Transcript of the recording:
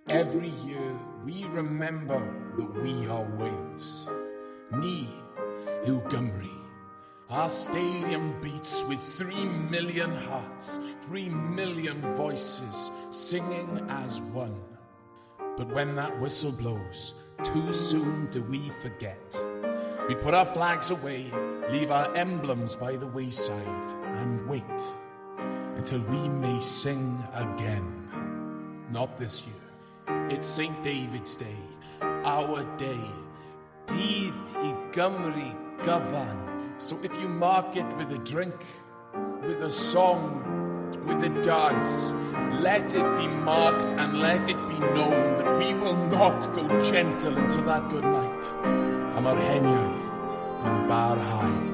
Every year we remember that we are Wales. Ni yw Cymru. Our stadium beats with 3 million hearts, 3 million voices singing as one. But when that whistle blows, too soon do we forget. We put our flags away, leave our emblems by the wayside, and wait until we may sing again. Not this year. It's St. David's Day, our day. Dydd I Gymru gyfan. So if you mark it with a drink, with a song, with a dance, let it be marked and let it be known that we will not go gentle into that good night. Am yr heniaeth yn barhau.